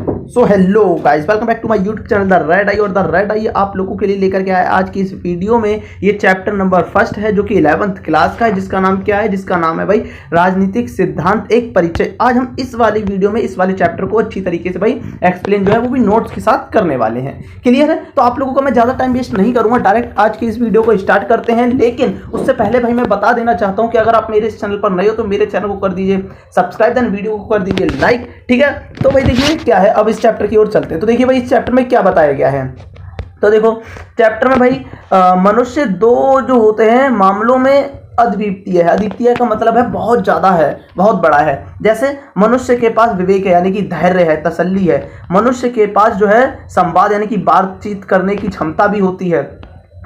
So hello guys, welcome back to my YouTube channel the red eye. और the red आई आप लोगों के लिए लेकर के आया आज की इस वीडियो में ये चैप्टर नंबर फर्स्ट है जो कि 11th क्लास का है, जिसका नाम क्या है, जिसका नाम है भाई राजनीतिक सिद्धांत एक परिचय। आज हम इस वाली वीडियो में इस वाले चैप्टर को अच्छी तरीके से भाई एक्सप्लेन जो है वो भी नोट्स के साथ करने वाले हैं। क्लियर है? तो आप लोगों को मैं ज़्यादा टाइम वेस्ट नहीं करूँगा, डायरेक्ट आज की इस वीडियो को स्टार्ट करते हैं। लेकिन उससे पहले भाई मैं बता देना चाहता हूँ कि अगर आप मेरे इस चैनल पर नए हो तो मेरे चैनल को कर दीजिए सब्सक्राइब, देन वीडियो को कर दीजिए लाइक। ठीक है, तो भाई देखिए क्या है, अब इस चैप्टर की ओर चलते हैं। तो देखिए भाई इस चैप्टर में क्या बताया गया है। तो देखो चैप्टर में भाई मनुष्य दो जो होते हैं मामलों में अद्वितीय है। अद्वितीय का मतलब है बहुत ज़्यादा है, बहुत बड़ा है। जैसे मनुष्य के पास विवेक है यानी कि धैर्य है, तसल्ली है। मनुष्य के पास जो है संवाद यानी कि बातचीत करने की क्षमता भी होती है।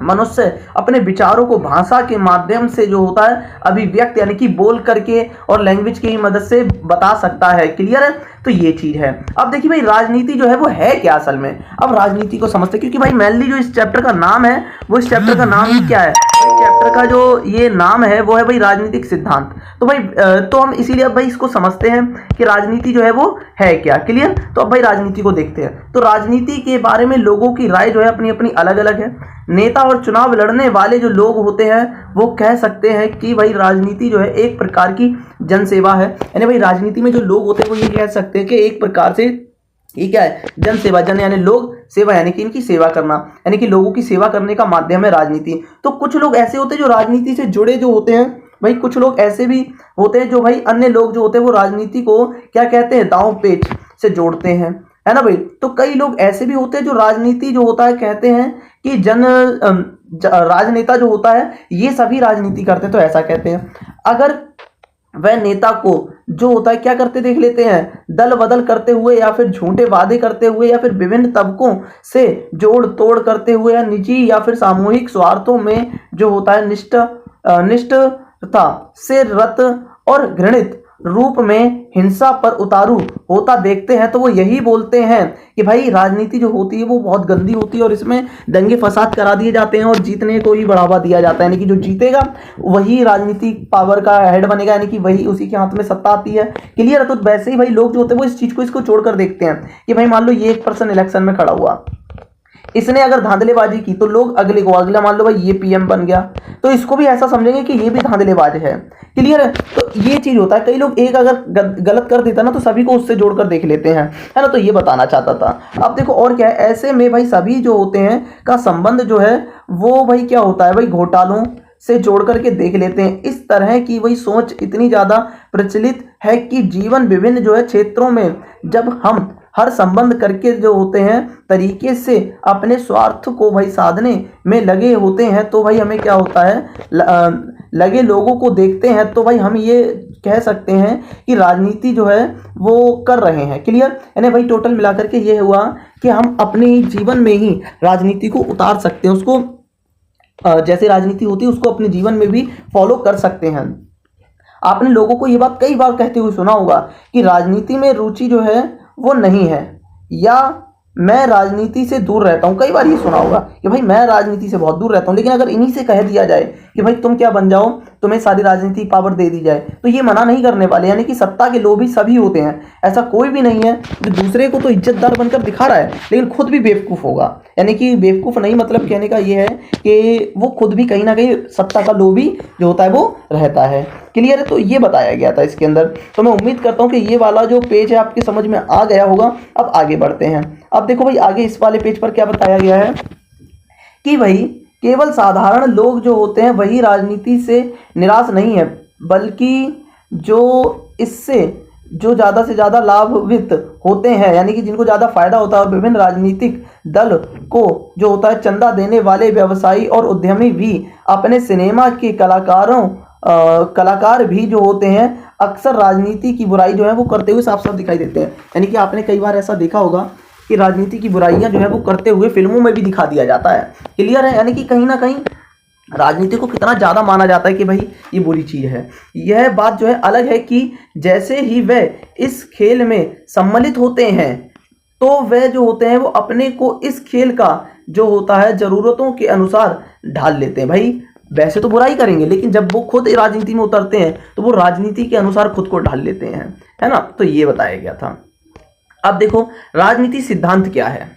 मनुष्य अपने विचारों को भाषा के माध्यम से जो होता है अभिव्यक्त यानी कि बोल करके और लैंग्वेज की मदद से बता सकता है। क्लियर है? तो ये चीज है। अब देखिए भाई राजनीति जो है वो है क्या असल में। अब राजनीति को समझते, क्योंकि भाई मेनली जो इस चैप्टर का नाम है वो इस चैप्टर का नाम ही क्या है, चैप्टर का जो ये नाम है वो है भाई राजनीतिक सिद्धांत। तो भाई तो हम इसीलिए अब भाई इसको समझते हैं कि राजनीति जो है वो है क्या। क्लियर? तो अब भाई राजनीति को देखते हैं। तो राजनीति के बारे में लोगों की राय जो है अपनी अपनी अलग अलग है। नेता और चुनाव लड़ने वाले जो लोग होते हैं वो कह सकते हैं कि भाई राजनीति जो है एक प्रकार की जनसेवा है। यानी भाई राजनीति में जो लोग होते हैं वो ये कह सकते हैं कि एक प्रकार से ये क्या है, जनसेवा। जन यानी लोग, सेवा यानी कि इनकी सेवा करना, यानी कि लोगों की सेवा करने का माध्यम है राजनीति। तो कुछ लोग ऐसे होते हैं जो राजनीति से जुड़े जो होते हैं भाई, कुछ लोग ऐसे भी होते हैं जो भाई अन्य लोग जो होते हैं वो राजनीति को क्या कहते हैं, दांव पेच से जोड़ते हैं, है ना भाई। तो कई लोग ऐसे भी होते हैं जो राजनीति जो होता है कहते हैं कि राजनेता जो होता है ये सभी राजनीति करते हैं, तो ऐसा कहते हैं। अगर वह नेता को जो होता है क्या करते देख लेते हैं, दल बदल करते हुए या फिर झूठे वादे करते हुए या फिर विभिन्न तबकों से जोड़ तोड़ करते हुए या निजी या फिर सामूहिक स्वार्थों में जो होता है निष्ठता से रत और घृणित रूप में हिंसा पर उतारू होता देखते हैं, तो वो यही बोलते हैं कि भाई राजनीति जो होती है वो बहुत गंदी होती है और इसमें दंगे फसाद करा दिए जाते हैं और जीतने को ही बढ़ावा दिया जाता है। यानी कि जो जीतेगा वही राजनीतिक पावर का हेड बनेगा, यानी कि वही उसी के हाथ में सत्ता आती है। क्लियर है? तो वैसे ही भाई लोग जो होते हैं वो इस चीज को इसको छोड़कर देखते हैं कि भाई मान लो ये एक पर्सन इलेक्शन में खड़ा हुआ, इसने अगर धांधलेबाजी की तो लोग अगला मान लो भाई ये पीएम बन गया तो इसको भी ऐसा समझेंगे कि ये भी धांधलेबाज है। क्लियर है? तो ये चीज होता है। कई लोग एक अगर गलत कर देता ना तो सभी को उससे जोड़कर देख लेते हैं, है ना। तो ये बताना चाहता था। अब देखो और क्या है, ऐसे में भाई सभी जो होते हैं का संबंध जो है वो भाई क्या होता है भाई घोटालों से जोड़ करके देख लेते हैं। इस तरह की वही सोच इतनी ज्यादा प्रचलित है कि जीवन विभिन्न जो है क्षेत्रों में जब हम हर संबंध करके जो होते हैं तरीके से अपने स्वार्थ को भाई साधने में लगे होते हैं, तो भाई हमें क्या होता है लगे लोगों को देखते हैं तो भाई हम ये कह सकते हैं कि राजनीति जो है वो कर रहे हैं। क्लियर? यानी भाई टोटल मिलाकर के ये हुआ कि हम अपने जीवन में ही राजनीति को उतार सकते हैं, उसको जैसे राजनीति होती है उसको अपने जीवन में भी फॉलो कर सकते हैं। आपने लोगों को ये बात कई बार कहते हुए सुना होगा कि राजनीति में रुचि जो है वो नहीं है, या मैं राजनीति से दूर रहता हूं। कई बार ये सुना होगा कि भाई मैं राजनीति से बहुत दूर रहता हूं। लेकिन अगर इन्हीं से कह दिया जाए कि भाई तुम क्या बन जाओ, तुम्हें सारी राजनीति पावर दे दी जाए, तो ये मना नहीं करने वाले। यानी कि सत्ता के लोभी सभी होते हैं, ऐसा कोई भी नहीं है जो दूसरे को तो इज्जतदार बनकर दिखा रहा है लेकिन खुद भी बेवकूफ़ होगा। यानी कि बेवकूफ़ नहीं, मतलब कहने का ये है कि वो खुद भी कहीं ना कहीं सत्ता का लोभी जो होता है वो रहता है। क्लियर है? तो ये बताया गया था इसके अंदर। तो मैं उम्मीद करता हूँ कि ये वाला जो पेज है आपकी समझ में आ गया होगा। अब आगे बढ़ते हैं। अब देखो भाई आगे इस वाले पेज पर क्या बताया गया है कि भाई केवल साधारण लोग जो होते हैं वही राजनीति से निराश नहीं है, बल्कि जो इससे जो ज़्यादा से ज़्यादा लाभान्वित होते हैं, यानी कि जिनको ज़्यादा फायदा होता है, और विभिन्न राजनीतिक दल को जो होता है चंदा देने वाले व्यवसायी और उद्यमी भी अपने सिनेमा के कलाकार भी जो होते हैं अक्सर राजनीति की बुराई जो है वो करते हुए साफ साफ दिखाई देते हैं। यानी कि आपने कई बार ऐसा देखा होगा कि राजनीति की बुराइयां जो है वो करते हुए फिल्मों में भी दिखा दिया जाता है। क्लियर है? यानी कि कहीं ना कहीं राजनीति को कितना ज़्यादा माना जाता है कि भाई ये बुरी चीज़ है। यह बात जो है अलग है कि जैसे ही वह इस खेल में सम्मिलित होते हैं तो वह जो होते हैं वो अपने को इस खेल का जो होता है ज़रूरतों के अनुसार ढाल लेते हैं। भाई वैसे तो बुराई करेंगे लेकिन जब वो खुद राजनीति में उतरते हैं तो वो राजनीति के अनुसार खुद को ढाल लेते हैं, है ना। तो ये बताया गया था। अब देखो, राजनीति सिद्धांत क्या है।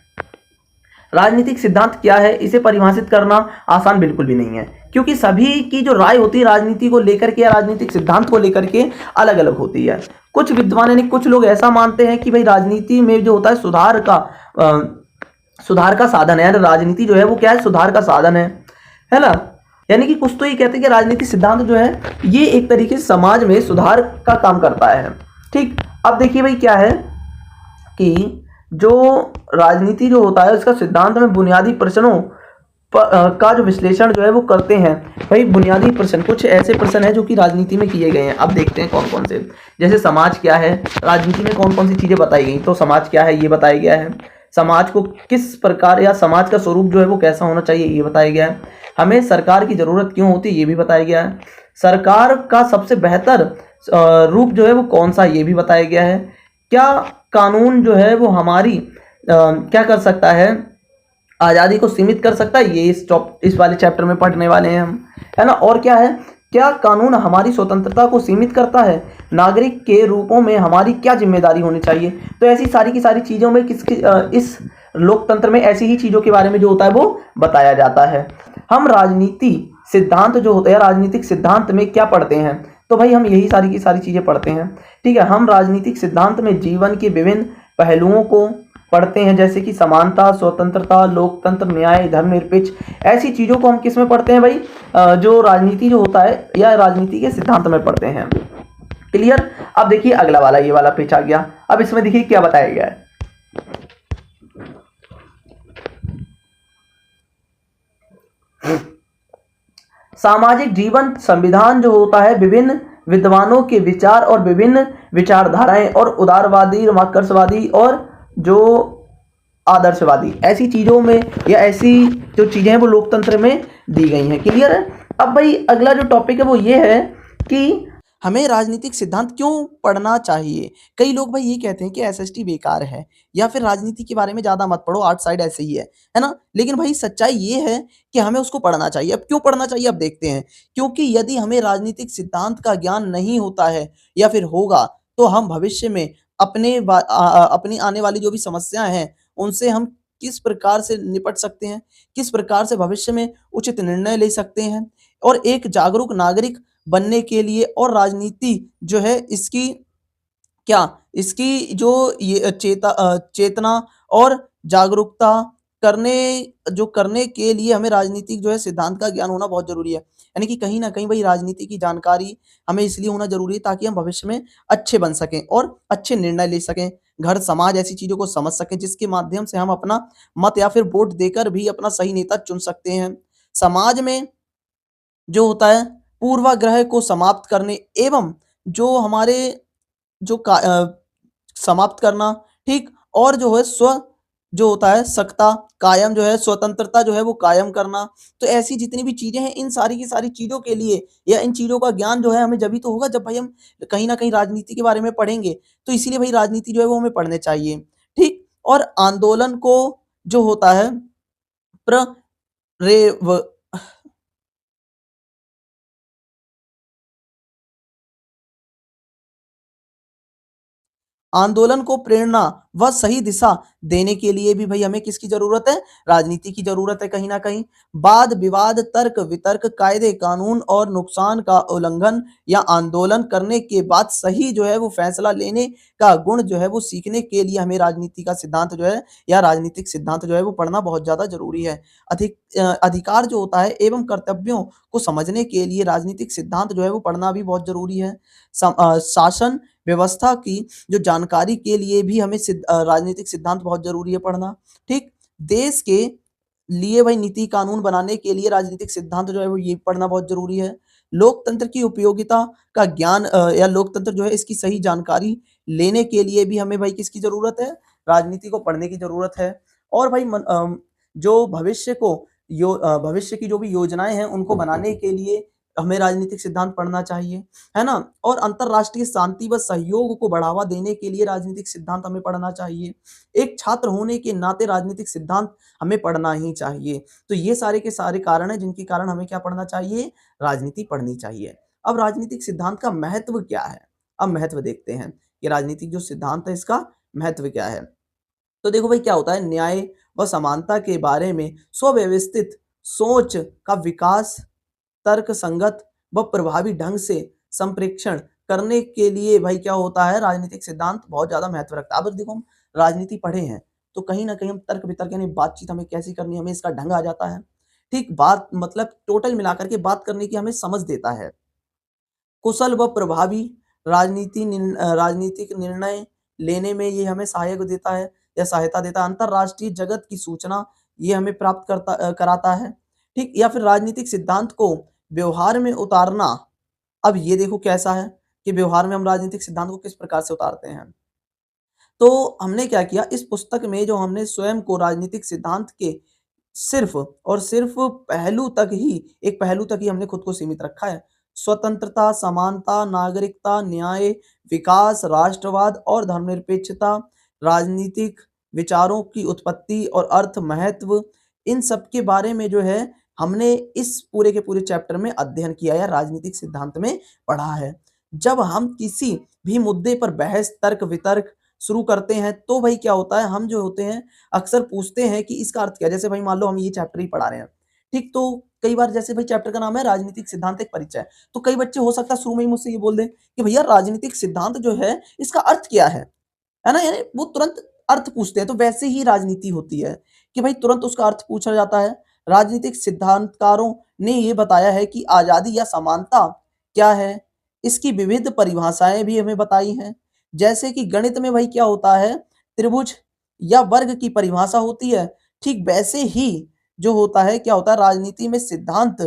राजनीतिक सिद्धांत क्या है, इसे परिभाषित करना आसान बिल्कुल भी नहीं है, क्योंकि सभी की जो राय होती है राजनीति को लेकर के या राजनीतिक सिद्धांत को लेकर के अलग अलग होती है। कुछ विद्वान यानी कुछ लोग ऐसा मानते हैं कि भाई राजनीति में जो होता है सुधार का साधन है, यानी राजनीति जो है वो क्या है, सुधार का साधन है ना। यानी कि कुछ तो ये कहते हैं कि राजनीतिक सिद्धांत जो है ये एक तरीके से समाज में सुधार का काम करता है। ठीक, अब देखिए भाई क्या है कि जो राजनीति जो होता है उसका सिद्धांत में बुनियादी प्रश्नों का जो विश्लेषण जो है वो करते हैं। भाई बुनियादी प्रश्न, कुछ ऐसे प्रश्न हैं जो कि राजनीति में किए गए हैं। अब देखते हैं कौन कौन से। जैसे समाज क्या है, राजनीति में कौन कौन सी चीज़ें बताई गई, तो समाज क्या है ये बताया गया है। समाज को किस प्रकार या समाज का स्वरूप जो है वो कैसा होना चाहिए ये बताया गया है। हमें सरकार की ज़रूरत क्यों होती है ये भी बताया गया है। सरकार का सबसे बेहतर रूप जो है वो कौन सा ये भी बताया गया है। क्या कानून जो है वो हमारी क्या कर सकता है, आज़ादी को सीमित कर सकता है, ये इस वाले चैप्टर में पढ़ने वाले हैं हम, है ना। और क्या है, क्या कानून हमारी स्वतंत्रता को सीमित करता है, नागरिक के रूपों में हमारी क्या जिम्मेदारी होनी चाहिए। तो ऐसी सारी की सारी चीज़ों में इस लोकतंत्र में ऐसी ही चीज़ों के बारे में जो होता है वो बताया जाता है। हम राजनीति सिद्धांत जो होता है, राजनीतिक सिद्धांत में क्या पढ़ते हैं, तो भाई हम यही सारी की सारी चीज़ें पढ़ते हैं। ठीक है, हम राजनीतिक सिद्धांत में जीवन के विभिन्न पहलुओं को पढ़ते हैं, जैसे कि समानता, स्वतंत्रता, लोकतंत्र, न्याय, धर्मनिरपेक्ष, ऐसी चीज़ों को हम किस में पढ़ते हैं भाई, जो राजनीति जो होता है या राजनीति के सिद्धांत में पढ़ते हैं। क्लियर। अब देखिए अगला वाला, ये वाला पेज आ गया। अब इसमें देखिए क्या बताया गया है। सामाजिक जीवन संविधान जो होता है विभिन्न विद्वानों के विचार और विभिन्न विचारधाराएं और उदारवादी, मार्क्सवादी और जो आदर्शवादी, ऐसी चीज़ों में या ऐसी जो चीज़ें हैं वो लोकतंत्र में दी गई हैं। क्लियर है। अब भाई अगला जो टॉपिक है वो ये है कि हमें राजनीतिक सिद्धांत क्यों पढ़ना चाहिए। कई लोग भाई ये कहते हैं कि एसएसटी बेकार है या फिर राजनीति के बारे में ज़्यादा मत पढ़ो, आर्ट साइड ऐसे ही है ना। लेकिन भाई सच्चाई ये है कि हमें उसको पढ़ना चाहिए। अब क्यों पढ़ना चाहिए, अब देखते हैं। क्योंकि यदि हमें राजनीतिक सिद्धांत का ज्ञान नहीं होता है या फिर होगा, तो हम भविष्य में अपनी आने वाली जो भी समस्याएं हैं उनसे हम किस प्रकार से निपट सकते हैं, किस प्रकार से भविष्य में उचित निर्णय ले सकते हैं, और एक जागरूक नागरिक बनने के लिए और राजनीति जो है इसकी क्या, इसकी जो ये चेतना और जागरूकता करने के लिए हमें राजनीतिक जो है सिद्धांत का ज्ञान होना बहुत ज़रूरी है। यानी कि कहीं न कहीं भाई राजनीति की जानकारी हमें इसलिए होना ज़रूरी है ताकि हम भविष्य में अच्छे बन सकें और अच्छे निर्णय ले सकें। घर, समाज ऐसी चीज़ों को समझ सकें जिसके माध्यम से हम अपना मत या फिर वोट देकर भी अपना सही नेता चुन सकते हैं। समाज में जो होता है पूर्वाग्रह को समाप्त करने एवं जो हमारे जो समाप्त करना, ठीक, और जो है जो होता है सत्ता कायम जो है, स्वतंत्रता जो है वो कायम करना। तो ऐसी जितनी भी चीज़ें हैं इन सारी की सारी चीज़ों के लिए या इन चीज़ों का ज्ञान जो है हमें जभी तो होगा जब भाई हम कहीं न कहीं राजनीति के बारे में पढ़ेंगे। तो इसीलिए भाई राजनीति जो है वो हमें पढ़ने चाहिए। ठीक, और आंदोलन को जो होता है प्रेव आंदोलन को प्रेरणा व सही दिशा देने के लिए भी भाई हमें किसकी ज़रूरत है, राजनीति की ज़रूरत है कहीं न कहीं। वाद-विवाद, तर्क-वितर्क, कायदे कानून और नुकसान का उल्लंघन या आंदोलन करने के बाद सही जो है वो फैसला लेने का गुण जो है वो सीखने के लिए हमें राजनीति का सिद्धांत जो है या राजनीतिक सिद्धांत जो है वो पढ़ना बहुत ज़्यादा ज़रूरी है। अधिकार जो होता है एवं कर्तव्यों को समझने के लिए राजनीतिक सिद्धांत जो है वो पढ़ना भी बहुत ज़रूरी है। शासन व्यवस्था की जो जानकारी के लिए भी हमें राजनीतिक सिद्धांत बहुत ज़रूरी है पढ़ना। ठीक? देश के लिए भाई नीति कानून बनाने के लिए राजनीतिक सिद्धांत जो है वो ये पढ़ना बहुत ज़रूरी है। लोकतंत्र की उपयोगिता का ज्ञान या लोकतंत्र जो है इसकी सही जानकारी लेने के लिए भी हमें भाई किसकी ज़रूरत है? राजनीति को पढ़ने की ज़रूरत है। और भाई जो भविष्य की जो भी योजनाएँ हैं उनको बनाने के लिए हमें राजनीतिक सिद्धांत पढ़ना चाहिए, है ना? और अंतर्राष्ट्रीय शांति व सहयोग को बढ़ावा देने के लिए राजनीतिक सिद्धांत हमें पढ़ना चाहिए। एक छात्र होने के नाते राजनीतिक सिद्धांत हमें पढ़ना ही चाहिए। तो ये सारे के सारे कारण हैं जिनके कारण हमें क्या पढ़ना चाहिए? राजनीति पढ़नी चाहिए। अब राजनीतिक सिद्धांत का महत्व क्या है? अब महत्व देखते हैं कि राजनीतिक जो सिद्धांत है इसका महत्व क्या है। तो देखो भाई क्या होता है, न्याय व समानता के बारे में सुव्यवस्थित सोच का विकास तर्क संगत व प्रभावी ढंग से संप्रेक्षण करने के लिए भाई क्या होता है, राजनीतिक सिद्धांत बहुत ज्यादा महत्व रखता है। अब देखो हम राजनीति पढ़े हैं तो कहीं ना कहीं हम तर्क वितर्क यानी बातचीत हमें कैसी करनी है, हमें इसका ढंग आ जाता है। ठीक बात मतलब टोटल मिलाकर के बात करने की हमें समझ देता है। कुशल व प्रभावी राजनीतिक निर्णय लेने में ये हमें सहायक देता है या सहायता देता है। अंतरराष्ट्रीय जगत की सूचना ये हमें प्राप्त कराता है। ठीक, या फिर राजनीतिक सिद्धांत को व्यवहार में उतारना। अब ये देखो कैसा है कि व्यवहार में हम राजनीतिक सिद्धांत को किस प्रकार से उतारते हैं। तो हमने क्या किया, इस पुस्तक में जो हमने स्वयं को राजनीतिक सिद्धांत के सिर्फ और सिर्फ एक पहलू तक ही हमने खुद को सीमित रखा है। स्वतंत्रता, समानता, नागरिकता, न्याय, विकास, राष्ट्रवाद और धर्मनिरपेक्षता, राजनीतिक विचारों की उत्पत्ति और अर्थ महत्व, इन सब के बारे में जो है हमने इस पूरे के पूरे चैप्टर में अध्ययन किया है, राजनीतिक सिद्धांत में पढ़ा है। जब हम किसी भी मुद्दे पर बहस, तर्क वितर्क शुरू करते हैं तो भाई क्या होता है, हम जो होते हैं अक्सर पूछते हैं कि इसका अर्थ क्या है। जैसे भाई मान लो हम ये चैप्टर ही पढ़ा रहे हैं, ठीक, तो कई बार जैसे भाई चैप्टर का नाम है राजनीतिक सिद्धांत एक परिचय, तो कई बच्चे हो सकता है शुरू में ही मुझसे ये बोल दें कि भैया राजनीतिक सिद्धांत जो है इसका अर्थ क्या है ना, यानी वो तुरंत अर्थ पूछते हैं। तो वैसे ही राजनीति होती है कि भाई तुरंत उसका अर्थ पूछा जाता है। राजनीतिक सिद्धांतकारों ने ये बताया है कि आजादी या समानता क्या है, इसकी विविध परिभाषाएं भी हमें बताई हैं। जैसे कि गणित में भाई क्या होता है, त्रिभुज या वर्ग की परिभाषा होती है, ठीक वैसे ही जो होता है क्या होता है, राजनीति में सिद्धांत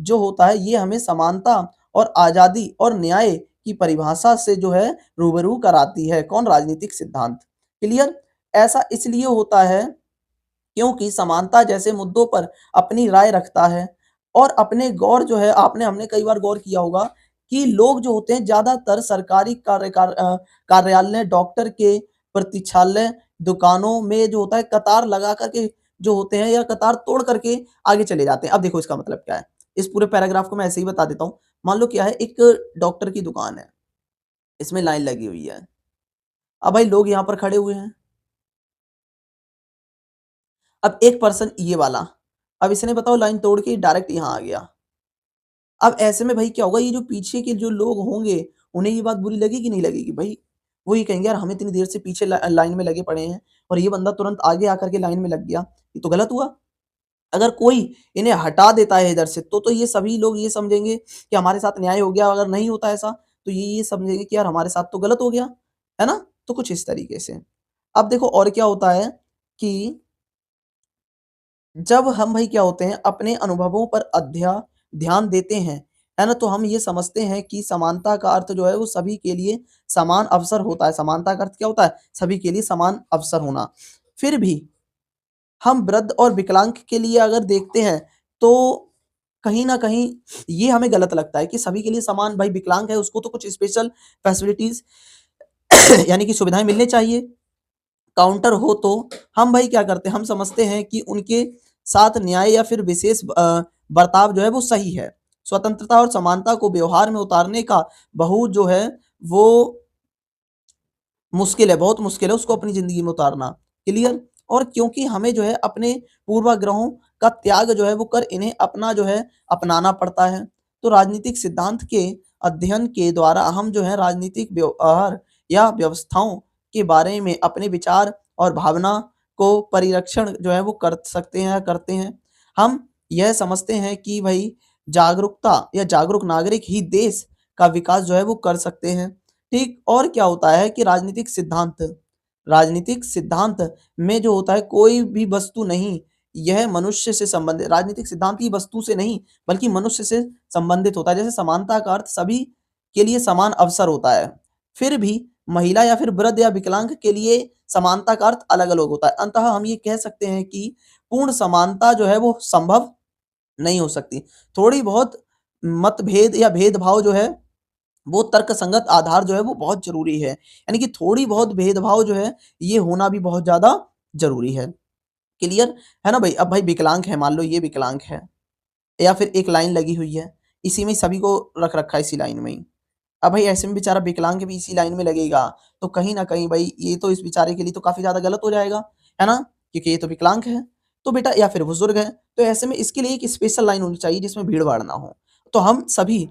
जो होता है ये हमें समानता और आजादी और न्याय की परिभाषा से जो है रूबरू कराती है। कौन, राजनीतिक सिद्धांत। क्लियर। ऐसा इसलिए होता है क्योंकि समानता जैसे मुद्दों पर अपनी राय रखता है और अपने गौर जो है, आपने हमने कई बार गौर किया होगा कि लोग जो होते हैं ज्यादातर सरकारी कार्यालय, डॉक्टर के प्रतीक्षालय, दुकानों में जो होता है कतार लगा करके जो होते हैं या कतार तोड़ करके आगे चले जाते हैं। अब देखो इसका मतलब क्या है, इस पूरे पैराग्राफ को मैं ऐसे ही बता देता हूँ। मान लो क्या है, एक डॉक्टर की दुकान है, इसमें लाइन लगी हुई है। अब भाई लोग यहाँ पर खड़े हुए हैं। अब एक पर्सन ये वाला, अब इसने बताओ लाइन तोड़ के डायरेक्ट यहाँ आ गया। अब ऐसे में भाई क्या होगा, ये जो पीछे के जो लोग होंगे उन्हें ये बात बुरी लगेगी नहीं लगेगी भाई, वो ये कहेंगे यार हम इतनी देर से पीछे लाइन में लगे पड़े हैं और ये बंदा तुरंत आगे आकर के लाइन में लग गया, ये तो गलत हुआ। अगर कोई इन्हें हटा देता है इधर से तो ये सभी लोग ये समझेंगे कि हमारे साथ न्याय हो गया। अगर नहीं होता ऐसा तो ये समझेंगे कि यार हमारे साथ तो गलत हो गया, है ना। तो कुछ इस तरीके से। अब देखो और क्या होता है कि जब हम भाई क्या होते हैं अपने अनुभवों पर ध्यान देते हैं, है ना, तो हम ये समझते हैं कि समानता का अर्थ जो है वो सभी के लिए समान अवसर होता है। समानता का अर्थ क्या होता है, सभी के लिए समान अवसर होना। फिर भी हम वृद्ध और विकलांग के लिए अगर देखते हैं तो कहीं ना कहीं ये हमें गलत लगता है कि सभी के लिए समान, भाई विकलांग है उसको तो कुछ स्पेशल फैसिलिटीज यानी कि सुविधाएं मिलनी चाहिए। काउंटर हो तो हम भाई क्या करते हैं, हम समझते हैं कि उनके साथ न्याय या फिर विशेष बर्ताव जो है वो सही है। स्वतंत्रता और समानता को व्यवहार में उतारने का बहुत जो है वो मुश्किल है, बहुत मुश्किल है उसको अपनी जिंदगी में उतारना। क्लियर। और क्योंकि हमें जो है अपने पूर्वाग्रहों का त्याग जो है वो कर इन्हें अपना जो है अपनाना पड़ता है। तो राजनीतिक सिद्धांत के अध्ययन के द्वारा हम जो है राजनीतिक व्यवहार या व्यवस्थाओं के बारे में अपने विचार और भावना को परिरक्षण जो है वो कर सकते हैं, करते हैं। हम यह समझते हैं कि भाई जागरूकता या जागरूक नागरिक ही देश का विकास जो है वो कर सकते हैं। ठीक। और क्या होता है कि राजनीतिक सिद्धांत में जो होता है कोई भी वस्तु नहीं, यह मनुष्य से संबंधित, राजनीतिक सिद्धांत की वस्तु से नहीं बल्कि मनुष्य से संबंधित होता है। जैसे समानता का अर्थ सभी के लिए समान अवसर होता है, फिर भी महिला या फिर वृद्ध या विकलांग के लिए समानता का अर्थ अलग अलग होता है। अंततः हम ये कह सकते हैं कि पूर्ण समानता जो है वो संभव नहीं हो सकती। थोड़ी बहुत मतभेद या भेदभाव जो है वो तर्क संगत आधार जो है वो बहुत जरूरी है, यानी कि थोड़ी बहुत भेदभाव जो है ये होना भी बहुत ज्यादा जरूरी है। क्लियर है ना भाई। अब भाई विकलांग है, मान लो ये विकलांग है या फिर एक लाइन लगी हुई है, इसी में सभी को रख रखा है, इसी लाइन में ही। अब भाई ऐसे में बेचारा विकलांग भी इसी लाइन में लगेगा, तो कहीं न कहीं भाई ये तो इस बेचारे के लिए तो काफ़ी ज़्यादा गलत हो जाएगा, है ना? क्योंकि ये तो विकलांग है। तो बेटा या फिर बुज़ुर्ग है, तो ऐसे में इसके लिए एक स्पेशल लाइन होनी चाहिए जिसमें भीड़-भाड़ ना हो। तो हम सभी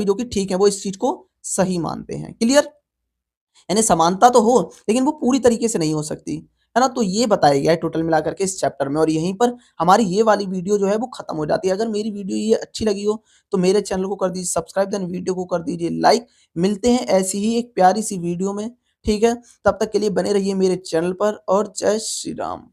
जो कि ठीक है वो इस चीज़ को सही मानते हैं। क्लियर? यानी समानता तो हो, लेकिन वो पूरी तरीके से नहीं हो सकती, है ना? तो ये बताया गया है टोटल मिलाकर के इस चैप्टर में और यहीं पर हमारी ये वाली वीडियो जो है वो खत्म हो जाती है। अगर मेरी वीडियो ये अच्छी लगी हो, तो मेरे चैनल को कर दीजिए सब्सक्राइब, देन वीडियो को कर दीजिए लाइक। मिलते हैं ऐसी ही एक प्यारी-सी वीडियो में, ठीक है? तब तक के लिए बने रहिए मेरे चैनल पर और जय श्री राम।